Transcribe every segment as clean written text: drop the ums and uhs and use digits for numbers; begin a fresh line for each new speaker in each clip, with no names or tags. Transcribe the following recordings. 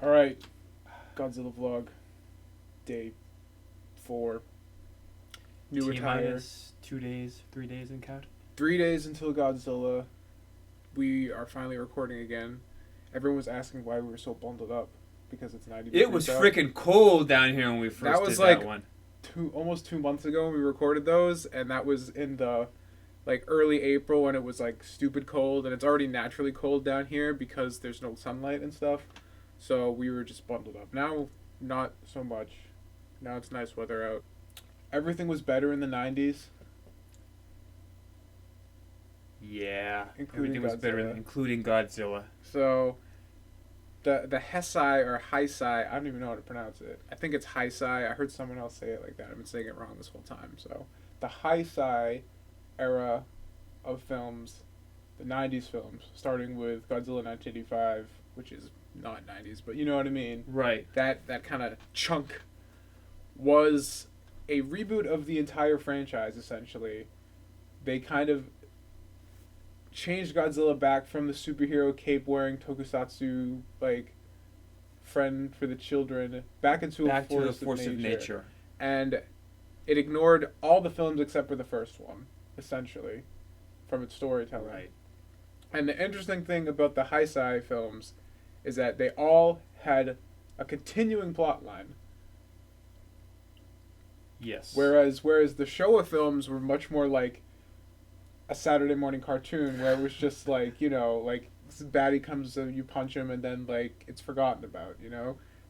All right, Godzilla vlog, day 4. New
T
attire.
minus 2 days, 3 days and count.
3 days until Godzilla. We are finally recording again. Everyone was asking why we were so bundled up because it's 90
It
degrees
was
out.
freaking cold down here when we first
That was
did
like
that one.
almost 2 months ago when we recorded those, and that was in the early April when it was like stupid cold, and it's already naturally cold down here because there's no sunlight and stuff. So we were just bundled up. Now, not so much. Now it's nice weather out. Everything was better in the 90s.
Yeah,
Including
everything was better,
Godzilla.
including Godzilla.
So the Heisei or Heisei, I don't even know how to pronounce it. I think it's Heisei. I heard someone else say it like that. I've been saying it wrong this whole time. So the Heisei era of films, the 90s films, starting with Godzilla 1985, which is not 90s, but you know what I mean.
Right.
That kind of chunk was a reboot of the entire franchise, essentially. They kind of changed Godzilla back from the superhero cape wearing tokusatsu friend for the children back into
Back
a
to the
force,
force of nature.
And it ignored all the films except for the first one, essentially, from its storytelling.
Right.
And the interesting thing about the Heisei films is that they all had a continuing plot line.
Yes.
Whereas the Showa films were much more like a Saturday morning cartoon where it was just this baddie comes, you punch him, and then it's forgotten about.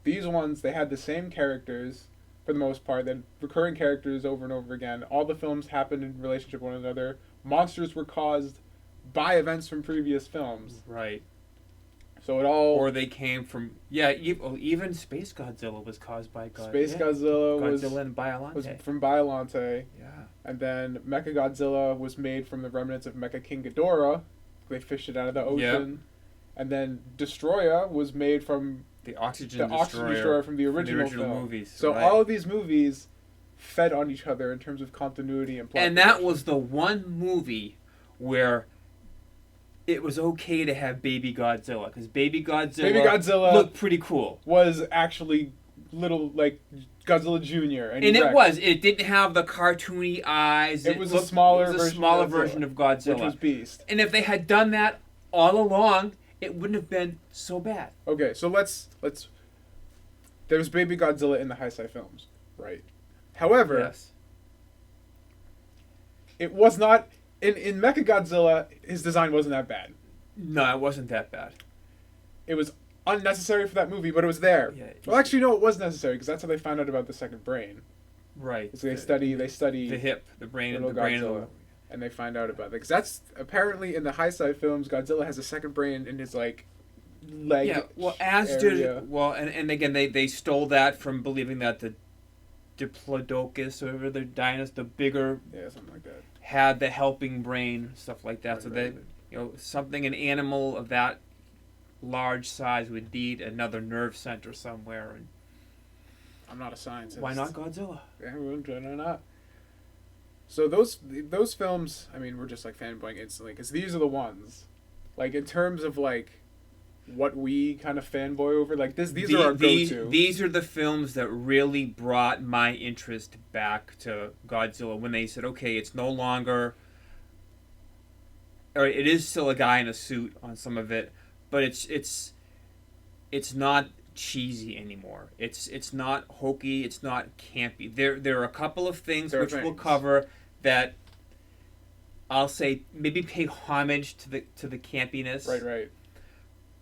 These ones, they had the same characters for the most part, then recurring characters over and over again. All the films happened in relationship to one another. Monsters were caused by events from previous films.
Right.
So it all...
Or they came from... Yeah, even Space Godzilla was caused by
Space Godzilla
Godzilla and Biollante.
was from Biollante.
Yeah.
And then Mechagodzilla was made from the remnants of Mecha King Ghidorah. They fished it out of the ocean. Yep. And then Destroya was made from
the Oxygen
Destroyer from the original film.
Movies.
So
right.
all of these movies fed on each other in terms of continuity and plot.
And that was the one movie where it was okay to have Baby Godzilla, because Baby Godzilla looked pretty cool.
Was actually little Godzilla Jr.
And it didn't have the cartoony eyes.
It was a smaller
version of Godzilla.
Which was Beast.
And if they had done that all along, it wouldn't have been so bad.
Okay, so let's there was Baby Godzilla in the Heisei films, right? However,
yes.
It was not in Mechagodzilla, his design wasn't that bad.
No, it wasn't that bad.
It was unnecessary for that movie, but it was there. Yeah, well, actually, no, it was necessary because that's how they found out about the second brain.
Right.
So they study
the hip, the brain, and the brain.
Godzilla, and they find out about it because that's apparently in the Heisei films. Godzilla has a second brain in his leg.
Yeah. Well, and again, they stole that from believing that the Diplodocus or whatever the dinosaur, the bigger,
something like that,
had the helping brain, stuff like that.
Right,
so
right.
Something, an animal of that large size would need another nerve center somewhere. And
I'm not a scientist.
Why not Godzilla?
Yeah, why not? So those films, I mean, we're just fanboying instantly because these are the ones, in terms of what we kind of fanboy over. These are our go-to.
These are the films that really brought my interest back to Godzilla when they said, okay, it's no longer, or it is still a guy in a suit on some of it, but it's not cheesy anymore. It's not hokey. It's not campy. There are a couple of things we'll cover that I'll say maybe pay homage to the campiness.
Right.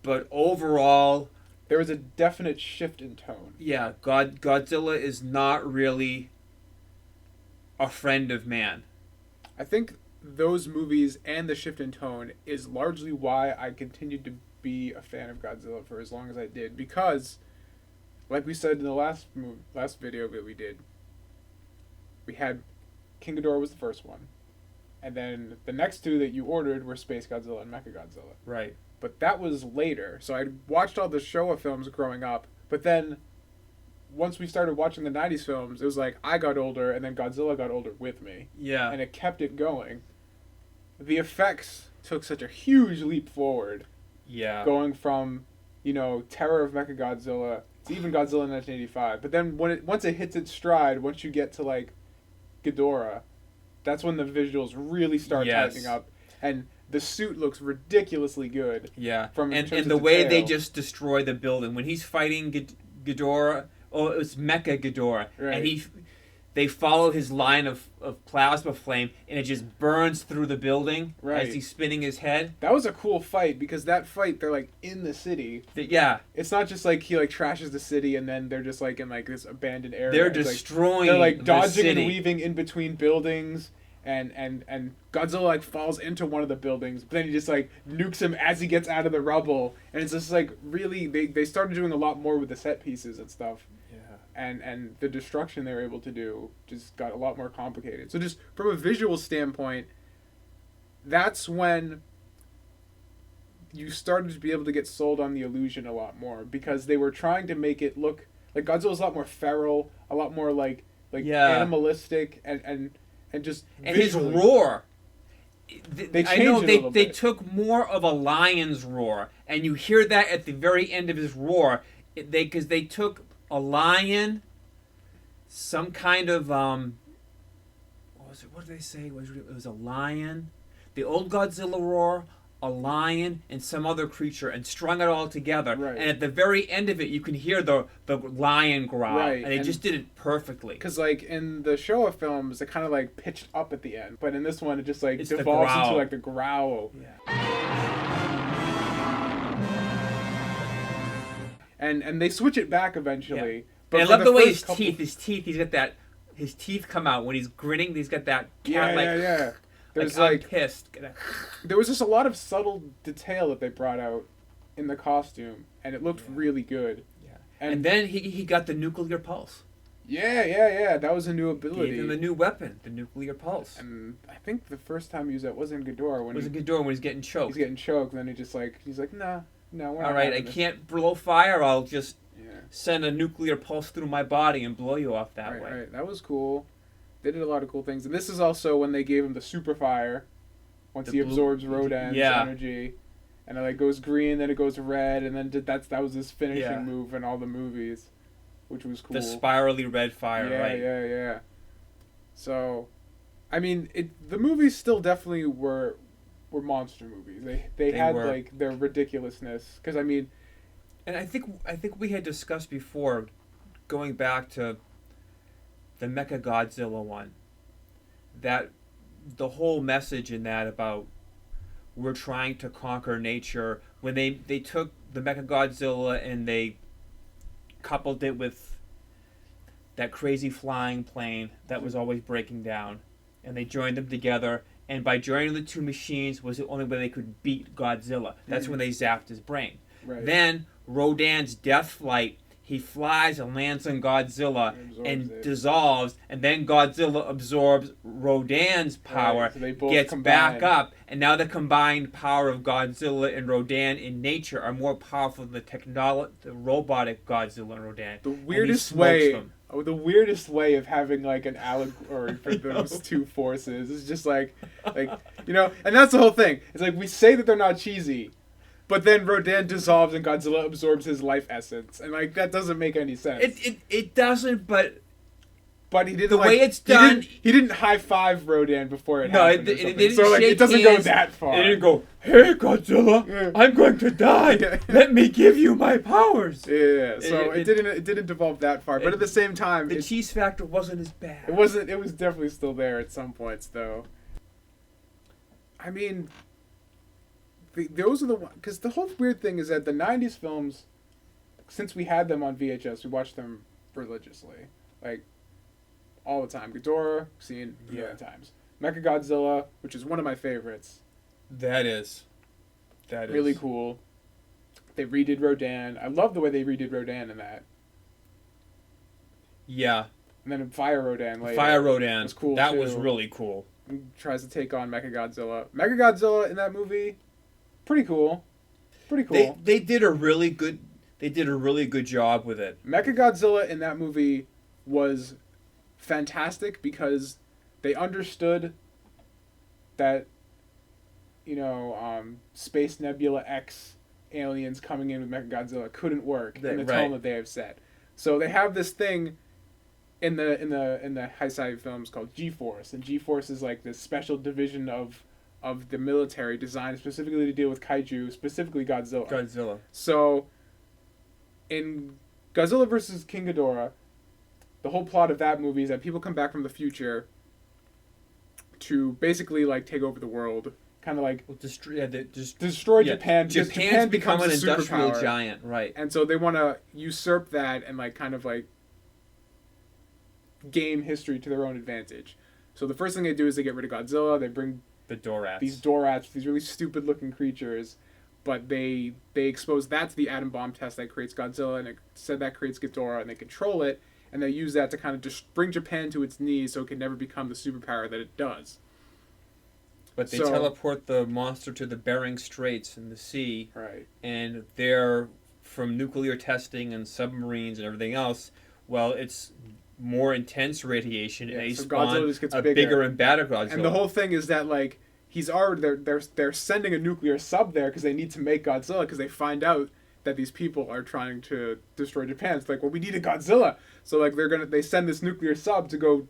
But overall,
there was a definite shift in tone.
Yeah, Godzilla is not really a friend of man.
I think those movies and the shift in tone is largely why I continued to be a fan of Godzilla for as long as I did, because like we said in the last video that we did, we had King Ghidorah was the first one, and then the next two that you ordered were Space Godzilla and Mechagodzilla.
Right.
But that was later, so I watched all the Showa films growing up, but then once we started watching the 90s films, it was I got older, and then Godzilla got older with me.
Yeah.
And it kept it going. The effects took such a huge leap forward.
Yeah.
Going from, Terror of Mechagodzilla. It's even Godzilla in 1985. But then once it hits its stride, once you get to like Ghidorah, that's when the visuals really start tightening up, and the suit looks ridiculously good.
Yeah,
and
the way they just destroy the building when he's fighting Ghidorah. Oh, it was Mecha Ghidorah,
right.
And they follow his line of plasma flame, and it just burns through the building as he's spinning his head.
That was a cool fight, because that fight, they're like in the city.
Yeah.
It's not just like he like trashes the city and then they're just like in like this abandoned area.
They're destroying
they're like dodging
the city.
and weaving in between buildings, and Godzilla like falls into one of the buildings, but then he just like nukes him as he gets out of the rubble, and it's just like really they started doing a lot more with the set pieces and stuff. And the destruction they were able to do just got a lot more complicated. So just from a visual standpoint, that's when you started to be able to get sold on the illusion a lot more, because they were trying to make it look like Godzilla's a lot more feral, a lot more like animalistic, and just
and his roar.
They
took more of a lion's roar, and you hear that at the very end of his roar. Because they took a lion, some kind of what was it? What did they say? It was a lion, the old Godzilla roar, a lion, and some other creature, and strung it all together.
Right.
And at the very end of it, you can hear the lion growl,
right.
And they just did it perfectly.
Because like in the Showa films, it kind of like pitched up at the end, but in this one, it just like
it's
devolves into like the growl.
Yeah.
And they switch it back eventually.
Yeah.
But
and I love the way his teeth, he's got that, his teeth come out when he's grinning. He's got that cat
yeah. There's
like I'm pissed.
There was just a lot of subtle detail that they brought out in the costume, and it looked really good.
Yeah. And then he got the nuclear pulse.
Yeah. That was a new ability.
Gave him a new weapon, the nuclear pulse.
And I think the first time he used that wasn't Ghidorah. When
he's getting choked.
He's getting choked, and then he's like, nah. No, we're not.
All right, I can't blow fire. I'll just send a nuclear pulse through my body and blow you off that way.
Right, that was cool. They did a lot of cool things, and this is also when they gave him the super fire. Once he absorbs Rodan's energy, and it like goes green, then it goes red, and then that was his finishing move in all the movies, which was cool.
The spirally red fire, right?
Yeah. So, I mean, the movies still definitely were monster movies. They had like their ridiculousness, because I mean,
and I think we had discussed before, going back to the Mechagodzilla one, that the whole message in that about we're trying to conquer nature, when they took the Mechagodzilla and they coupled it with that crazy flying plane that was always breaking down, and they joined them together. And by joining the two machines was the only way they could beat Godzilla. That's when they zapped his brain.
Right.
Then Rodan's death flight, he flies and lands on Godzilla and dissolves. And then Godzilla absorbs Rodan's power,
so they both
gets
combine.
back up. And now the combined power of Godzilla and Rodan in nature are more powerful than the robotic Godzilla and Rodan.
The weirdest way of having like an allegory for those two forces is just like and that's the whole thing. It's like we say that they're not cheesy, but then Rodan dissolves and Godzilla absorbs his life essence, and like that doesn't make any sense.
It doesn't, but
he didn't.
The way it's done,
he didn't high five Rodan before it happened.
It didn't.
So like it doesn't go that far.
It didn't go, "Hey Godzilla, I'm going to die. Let me give you my powers."
Yeah. So it didn't devolve that far, but at the same time,
the cheese factor wasn't as bad.
It wasn't. It was definitely still there at some points, though. I mean, those are the ones, because the whole weird thing is that the '90s films, since we had them on VHS, we watched them religiously, like all the time. Ghidorah, seen a million times. Mechagodzilla, which is one of my favorites.
That is
really cool. They redid Rodan. I love the way they redid Rodan in that.
Yeah.
And then Fire Rodan later.
Fire Rodan
was cool.
That
too.
was really cool.
He tries to take on Mechagodzilla. Mechagodzilla in that movie, pretty cool. Pretty cool.
They did a really good job with it.
Mechagodzilla in that movie was fantastic because they understood that Space Nebula X aliens coming in with Mechagodzilla couldn't work in the
right.
tone that they have set. So they have this thing in the Heisei films called G-Force, and G-Force is like this special division of the military designed specifically to deal with kaiju, specifically Godzilla. So in Godzilla vs. King Ghidorah, the whole plot of that movie is that people come back from the future to basically like take over the world, kind of like destroy Japan.
Japan becomes an industrial
superpower.
Giant, right?
And so they want to usurp that and like kind of like game history to their own advantage. So the first thing they do is they get rid of Godzilla. They bring
the Dorats.
These Dorats, these really stupid looking creatures, but they expose that to the atom bomb test that creates Godzilla, and it said that creates Ghidorah, and they control it, and they use that to kind of just bring Japan to its knees so it can never become the superpower that it does.
But they teleport the monster to the Bering Straits in the sea,
right?
And they're from nuclear testing and submarines and everything else. Well, it's more intense radiation, and they spawn a bigger and badder Godzilla.
And the whole thing is that like he's already they're sending a nuclear sub there because they need to make Godzilla, because they find out that these people are trying to destroy Japan. It's like, well, we need a Godzilla, so like they send this nuclear sub to go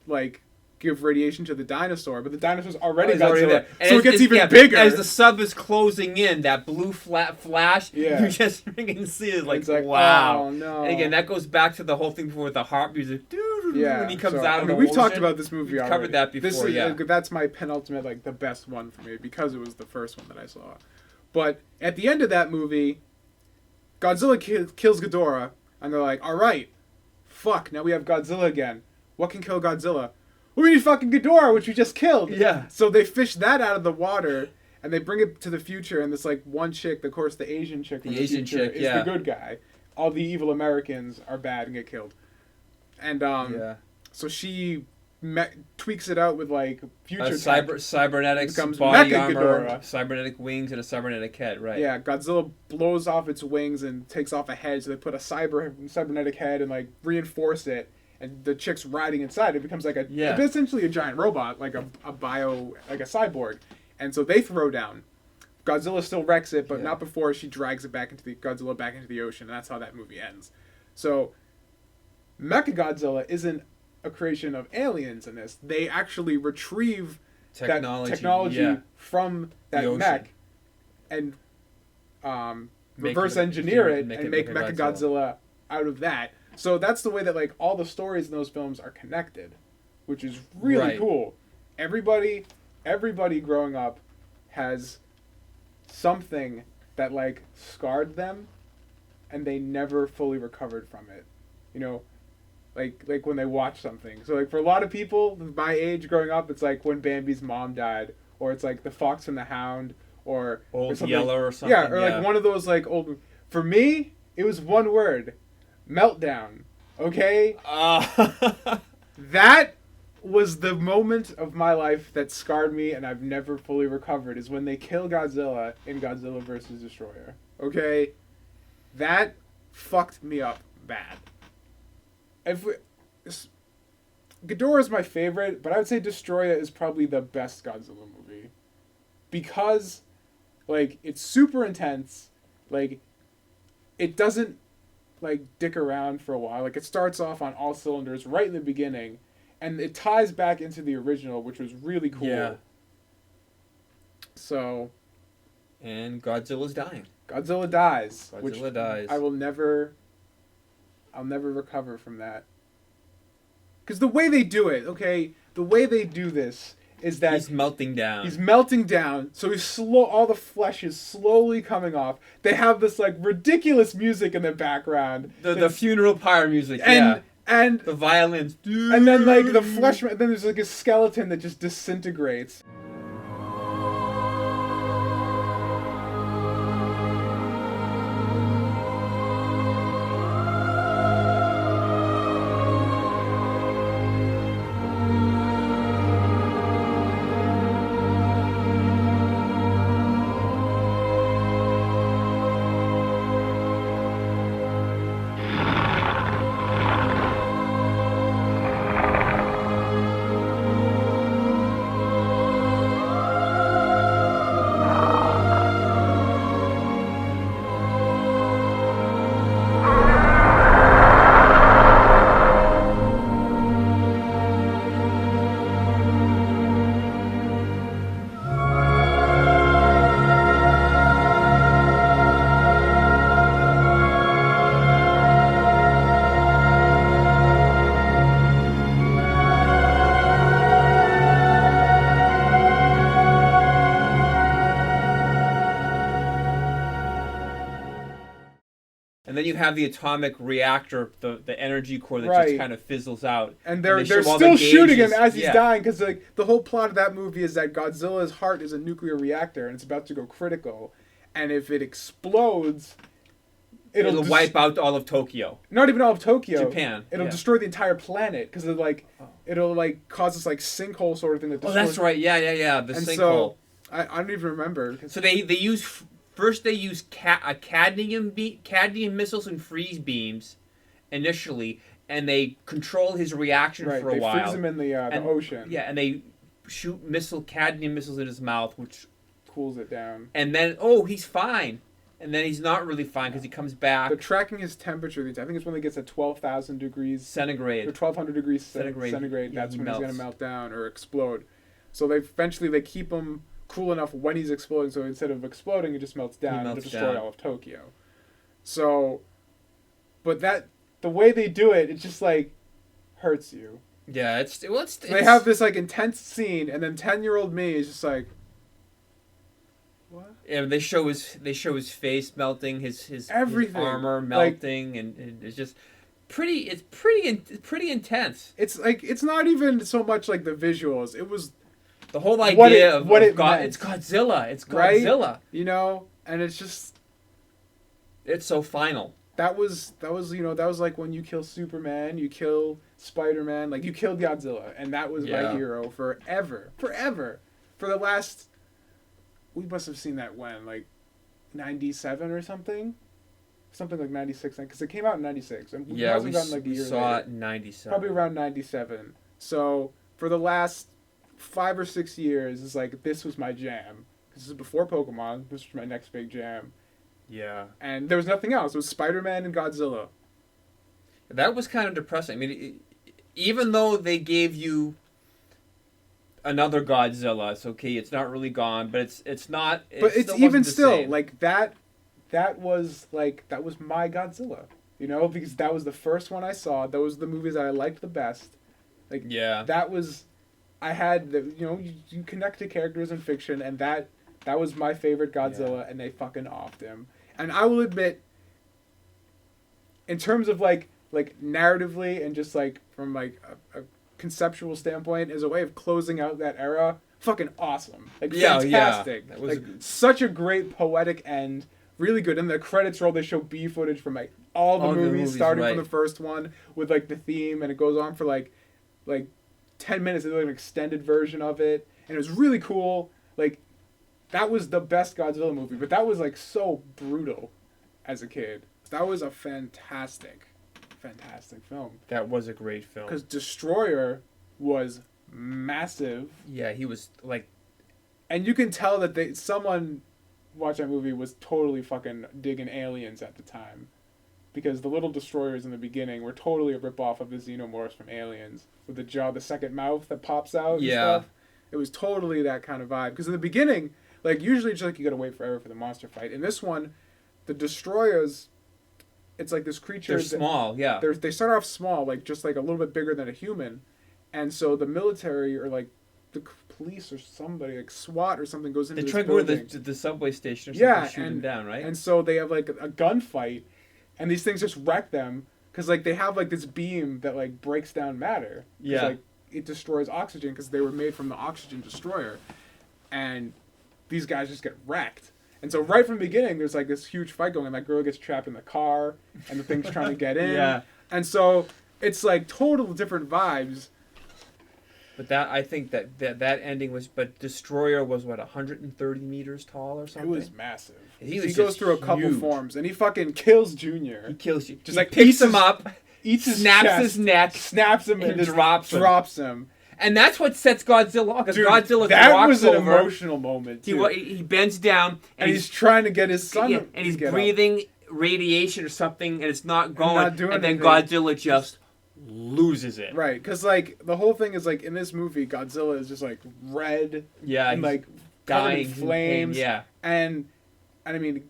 like give radiation to the dinosaur, but the dinosaur's already Godzilla,
there.
So it gets even bigger.
As the sub is closing in, that blue flat flash,
you
just freaking see it like,
like
wow.
Oh, no.
And again, that goes back to the whole thing before with the harp music. When he comes out of the
we've
ocean.
talked about this movie already.
Covered that before,
that's my penultimate, like the best one for me, because it was the first one that I saw. But at the end of that movie, Godzilla kills Ghidorah, and they're like, all right, fuck, now we have Godzilla again. What can kill Godzilla? We need fucking Ghidorah, which we just killed.
Yeah.
So they fish that out of the water, and they bring it to the future, and this like one chick, of course, the Asian chick from the future, is the good guy. All the evil Americans are bad and get killed. And so she tweaks it out with like future
cybernetics body armor, cybernetic wings, and a cybernetic head, right?
Yeah, Godzilla blows off its wings and takes off a head, so they put a cybernetic head and like reinforce it, and the chick's riding inside. It becomes like essentially a giant robot, like a cyborg. And so they throw down. Godzilla still wrecks it, but not before she drags it Godzilla back into the ocean, and that's how that movie ends. So Mechagodzilla isn't a creation of aliens in this. They actually retrieve technology from that mech and reverse engineer it and make Mechagodzilla out of that. So that's the way that like all the stories in those films are connected, which is really cool. Everybody growing up has something that like scarred them, and they never fully recovered from it. You know, like when they watch something. So like for a lot of people my age growing up, it's like when Bambi's mom died, or it's like The Fox and the Hound, or
Old Yeller or something.
Yeah, or like one of those like old. For me, it was one word: meltdown. Okay. That was the moment of my life that scarred me, and I've never fully recovered. Is when they kill Godzilla in Godzilla vs. Destroyer. Okay, that fucked me up bad. Ghidorah is my favorite, but I would say Destroyer is probably the best Godzilla movie, because like it's super intense. Like it doesn't like dick around for a while. Like it starts off on all cylinders right in the beginning, and it ties back into the original, which was really cool. Yeah. So.
And Godzilla's dying.
Godzilla dies.
Godzilla dies.
I'll never recover from that. Because the way they do it, the way they do this is that
he's melting down.
So all the flesh is slowly coming off. They have this like ridiculous music in the background.
The funeral pyre music,
and
the violins.
And then like the flesh, then there's like a skeleton that just disintegrates.
And then you have the atomic reactor, the energy core that
Right.
just kind of fizzles out.
And they're
show all
still
the
shooting him
gauges.
as he's dying, because like the whole plot of that movie is that Godzilla's heart is a nuclear reactor and it's about to go critical, and if it explodes, it'll
wipe out all of Tokyo.
Not even all of Tokyo.
Japan.
It'll destroy the entire planet, because it'll like cause this like sinkhole sort of thing that destroys.
Oh, that's right. Yeah. The
and
sinkhole.
So, I don't even remember.
So they use first they use cadmium missiles and freeze beams initially, and they control his reaction for a while.
They freeze him in the ocean.
Yeah, and they shoot cadmium missiles in his mouth, which
cools it down.
And then he's fine, and then he's not really fine because he comes back.
They're tracking his temperature. I think it's when it gets at 12,000 degrees
centigrade
or 1,200 degrees centigrade. That's when he's gonna melt down or explode. So they keep him cool enough when he's exploding, so instead of exploding, it just melts down and destroy all of Tokyo. So, but the way they do it, it just like hurts you.
Yeah,
they have this like intense scene, and then 10-year-old me is just like, what?
Yeah, they show his face melting, his armor melting, and it's just pretty intense.
It's like it's not even so much like the visuals. It was
the whole idea
it's
Godzilla. It's Godzilla.
Right? You know, and it's just
it's so final.
That was like when you kill Superman, you kill Spider-Man, like you killed Godzilla, and that was my hero forever. For the last, we must have seen that when, like 97 or something like 96, because it came out in 96, and
we saw it in 97,
probably around 97. So for the last 5 or 6 years, it's like this was my jam. This is before Pokemon. This was my next big jam.
Yeah.
And there was nothing else. It was Spider-Man and Godzilla.
That was kind of depressing. I mean, even though they gave you another Godzilla, it's okay. It's not really gone, but it's not.
But it's even still like that. That was my Godzilla. You know, because that was the first one I saw. That was the movies that I liked the best. Like that was. I had you connect to characters in fiction, and that was my favorite Godzilla, and they fucking offed him. And I will admit, in terms of like narratively and just like from like a conceptual standpoint, as a way of closing out that era, fucking awesome. Like fantastic.
That was
such a great poetic end. Really good. In the credits roll, they show B footage from like all the movies starting from the first one with like the theme, and it goes on for like 10 minutes. They do like an extended version of it, and it was really cool. Like, that was the best Godzilla movie, but that was like so brutal as a kid. That was a fantastic film.
That was a great film.
Because Destroyer was massive.
Yeah, he was like...
And you can tell that someone watching that movie was totally fucking digging Aliens at the time. Because the little destroyers in the beginning were totally a ripoff of the xenomorphs from Aliens. With the jaw, the second mouth that pops out and stuff. It was totally that kind of vibe. Because in the beginning, like, usually just like you gotta wait forever for the monster fight. In this one, the destroyers, it's like this creature...
They're small, yeah.
They start off small, like just like a little bit bigger than a human. And so the military, or like the police or somebody, like SWAT or something, goes into this building. They try to go
to the subway station or something to shoot them down, right?
And so they have like a gunfight, and these things just wreck them. Because like they have like this beam that like breaks down matter.
Yeah.
Like it destroys oxygen because they were made from the oxygen destroyer. And these guys just get wrecked. And so right from the beginning, there's like this huge fight going on. That girl gets trapped in the car, and the thing's trying to get in.
Yeah.
And so it's like total different vibes.
But I think that ending was... But Destroyer was, 130 meters tall or something?
It was massive.
He
goes through a couple forms, and he fucking kills Junior.
He kills you.
Just like
picks him up,
eats his
snaps
chest,
his neck,
snaps him, and drops him.
And that's what sets Godzilla off. Because Godzilla
that was an emotional moment, too.
He bends down,
and he's trying to get his son
and he's breathing radiation or something, and it's not going. And then
anything.
Godzilla just loses it.
Right, because like the whole thing is like in this movie, Godzilla is just like red,
and
like
dying
in flames, and I mean,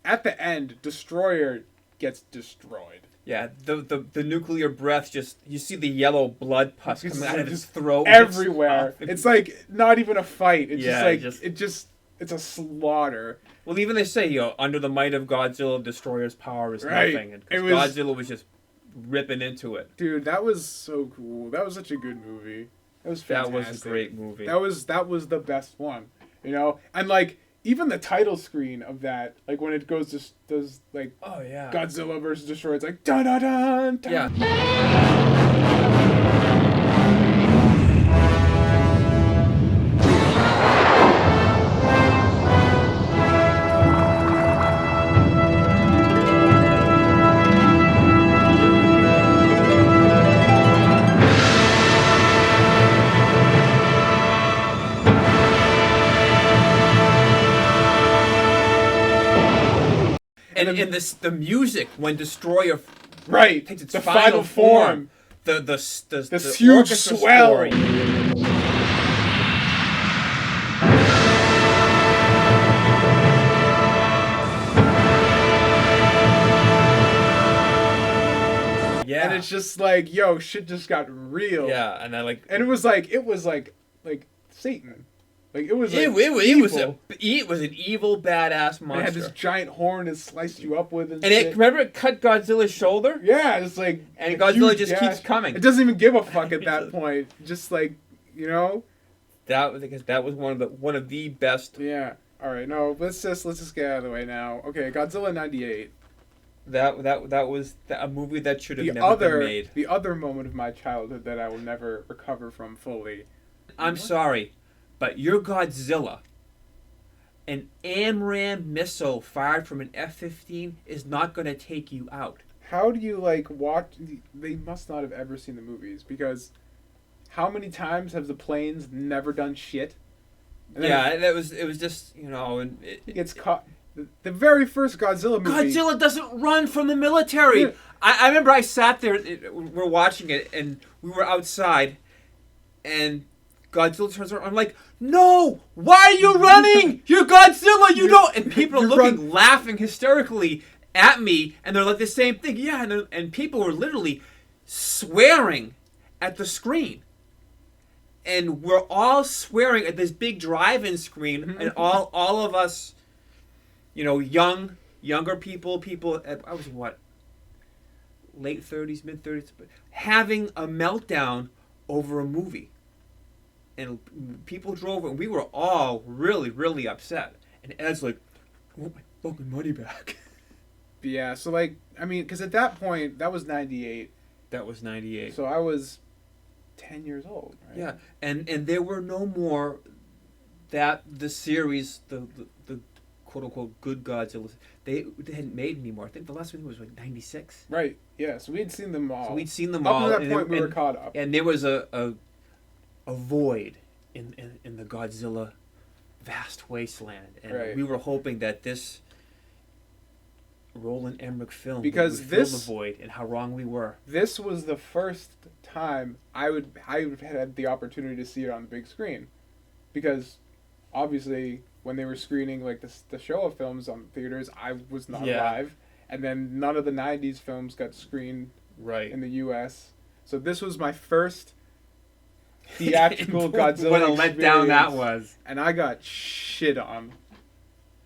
at the end, Destroyer gets destroyed.
Yeah, the nuclear breath you see the yellow blood pus coming out of his throat
everywhere. It's like not even a fight. It's It's a slaughter.
Well, even they say, under the might of Godzilla, Destroyer's power is nothing. And Godzilla was just ripping into it.
Dude, that was so cool. That was such a good movie. That was fantastic.
That was a great movie.
That was the best one. And like even the title screen of that, like when it goes to does like Godzilla versus Destroyer, it's like dun dun dun dun. Yeah.
And the music when Destroyer
takes its final form,
the
huge swell.
Yeah.
And it's just like, yo, shit just got real.
Yeah, and
it was like Satan. Like it was like
it was an evil badass monster.
It had this giant horn it sliced you up with and
remember it cut Godzilla's shoulder?
Yeah, it's like
and Godzilla just keeps coming.
It doesn't even give a fuck at that point. Just like,
that was one of the best.
Yeah. All right. No, let's just get out of the way now. Okay, Godzilla 98.
That was a movie that should have never been made.
The other moment of my childhood that I will never recover from fully.
I'm sorry, but your Godzilla, an AMRAAM missile fired from an F-15 is not going to take you out.
How do you watch? They must not have ever seen the movies, because how many times have the planes never done shit?
It was just and
it gets caught. The very first Godzilla movie.
Godzilla doesn't run from the military. Yeah. I remember I sat there. We're watching it, and we were outside, and Godzilla turns around. I'm like, no! Why are you running? You're Godzilla. You don't. And people are looking, laughing hysterically at me, and they're like the same thing. Yeah, and people were literally swearing at the screen. And we're all swearing at this big drive-in screen, and all of us. Younger people, I was late 30s, mid 30s, having a meltdown over a movie. And people drove, and we were all really, really upset. And Ed's like, I want my fucking money back.
Yeah, so because at that point, that was 98.
That was 98.
So I was 10 years old, right?
Yeah, and there were no more the series, the quote-unquote good Godzilla, they hadn't made anymore. I think the last one was 96.
Right, yeah, so we had seen them all.
Up
to that point, we were caught up.
And there was a void in the Godzilla vast wasteland. And we were hoping that this Roland Emmerich film would fill the void, and how wrong we were.
This was the first time I would have had the opportunity to see it on the big screen. Because, obviously, when they were screening the Showa films on theaters, I was not alive, and then none of the 90s films got screened in the U.S. So this was my first theatrical Godzilla
what a letdown that was.
And I got shit on